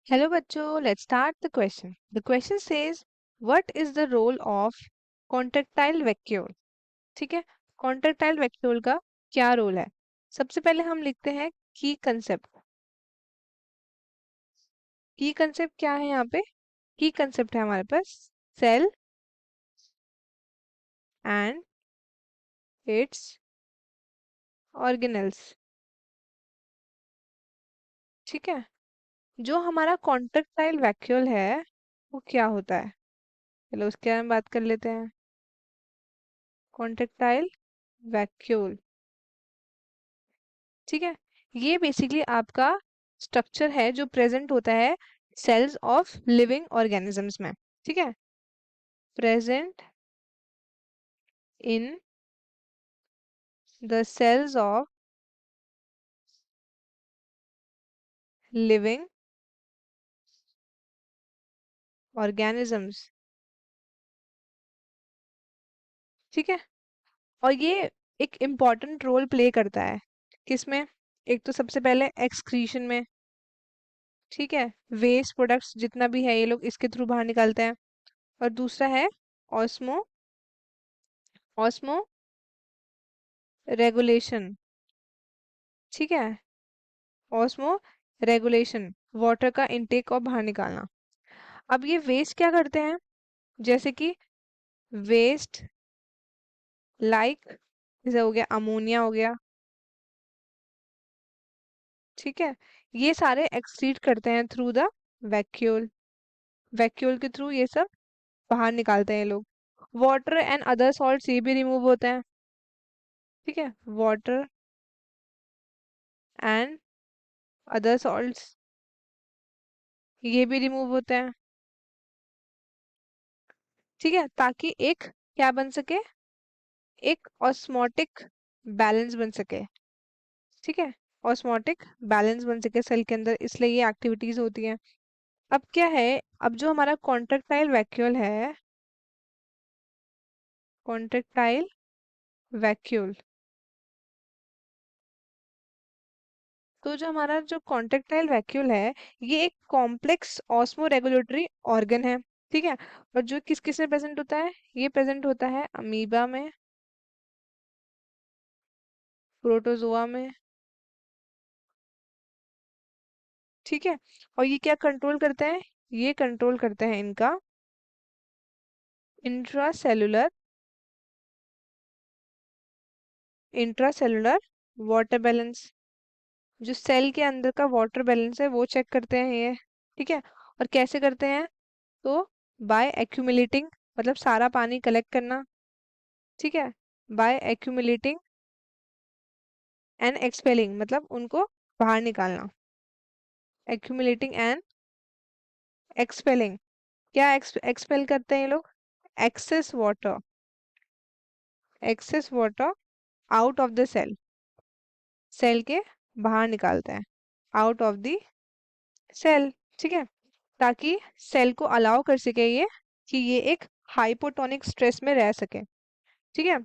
Hello बच्चों, let's start the question. The question says, what is the role of contractile vacuole? ठीक है, contractile vacuole का क्या role है? सबसे पहले हम लिखते हैं की कंसेप्ट. की कंसेप्ट क्या है यहाँ पे? की कंसेप्ट है हमारे पास सेल एंड इट्स ऑर्गेनेल्स. ठीक है, जो हमारा contractile vacuole है वो क्या होता है? चलो उसके बारे में बात कर लेते हैं. contractile vacuole, ठीक है, ये बेसिकली आपका स्ट्रक्चर है जो प्रेजेंट होता है सेल्स ऑफ लिविंग ऑर्गेनिजम्स में. ठीक है, present in the cells of living organisms. ठीक है, और ये एक इम्पॉर्टेंट रोल प्ले करता है किसमें? एक तो सबसे पहले एक्सक्रीशन में. ठीक है, वेस्ट प्रोडक्ट्स जितना भी है ये लोग इसके थ्रू बाहर निकालते हैं. और दूसरा है ऑस्मो ऑस्मो रेगुलेशन. ठीक है, ऑस्मो रेगुलेशन, वाटर का इनटेक और बाहर निकालना. अब ये वेस्ट क्या करते हैं? जैसे कि वेस्ट लाइक जैसे हो गया अमोनिया हो गया. ठीक है, ये सारे एक्सक्रीट करते हैं थ्रू द वैक्यूल. वैक्यूल के थ्रू ये सब बाहर निकालते हैं ये लोग. वाटर एंड अदर सॉल्ट्स ये भी रिमूव होते हैं. ठीक है, वाटर एंड अदर सॉल्ट्स ये भी रिमूव होते हैं. ठीक है, ताकि एक क्या बन सके, एक ऑस्मोटिक बैलेंस बन सके. ठीक है, ऑस्मोटिक बैलेंस बन सके सेल के अंदर, इसलिए ये एक्टिविटीज होती हैं. अब क्या है, अब जो हमारा कॉन्ट्रेक्टाइल वैक्यूल है, कॉन्ट्रेक्टाइल वैक्यूल, तो जो हमारा जो कॉन्ट्रेक्टाइल वैक्यूल है ये एक कॉम्प्लेक्स ऑस्मो रेगुलेटरी ऑर्गन है. ठीक है, और जो किस किस में प्रेजेंट होता है? ये प्रेजेंट होता है अमीबा में, प्रोटोजोआ में. ठीक है, और ये क्या कंट्रोल करते हैं? ये कंट्रोल करते हैं इनका इंट्रासेलुलर इंट्रासेलुलर वाटर बैलेंस. जो सेल के अंदर का वाटर बैलेंस है वो चेक करते हैं ये. ठीक है, और कैसे करते हैं? तो बाय एक्यूमुलेटिंग, मतलब सारा पानी कलेक्ट करना. ठीक है, बाय एक्यूमुलेटिंग एंड एक्सपेलिंग, मतलब उनको बाहर निकालना. एक्यूमुलेटिंग एंड एक्सपेलिंग, क्या एक्सपेल करते हैं ये लोग? Excess water, excess water out of the cell, cell के बाहर निकालते हैं, आउट ऑफ द सेल. ठीक है, ताकि सेल को अलाउ कर सके ये कि ये एक हाइपोटोनिक स्ट्रेस में रह सके. ठीक है,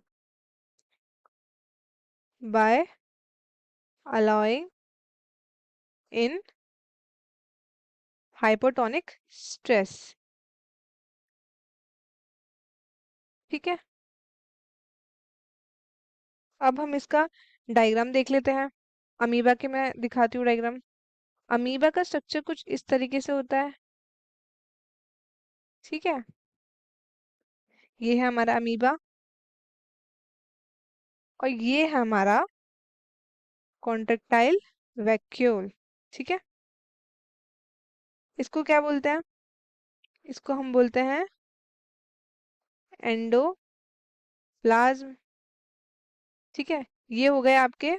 बाय अलाउइंग इन हाइपोटोनिक स्ट्रेस. ठीक है, अब हम इसका डायग्राम देख लेते हैं. अमीबा के मैं दिखाती हूँ डायग्राम. अमीबा का स्ट्रक्चर कुछ इस तरीके से होता है. ठीक है, ये है हमारा अमीबा और ये है हमारा कॉन्ट्रेक्टाइल वैक्यूल. ठीक है, इसको क्या बोलते हैं? इसको हम बोलते हैं एंडोप्लाज्म. ठीक है, ये हो गए आपके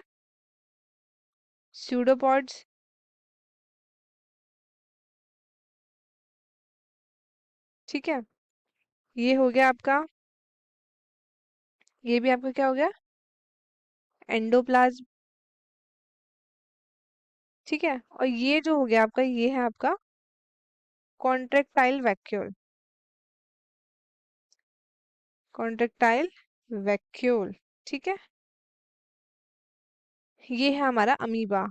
स्यूडोपॉड्स. ठीक है, ये हो गया आपका, ये भी आपका क्या हो गया? एंडोप्लाज्म. ठीक है, और ये जो हो गया आपका, ये है आपका कॉन्ट्रेक्टाइल वैक्यूल. Contractile vacuole. ठीक है, ये है हमारा अमीबा.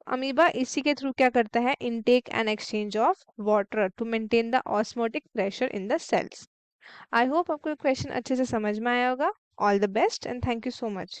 अमीबा इसी के थ्रू क्या करता है, intake and exchange of water to maintain the osmotic pressure in the cells. I hope आपको क्वेश्चन अच्छे से समझ में आया होगा। All the best and thank you so much.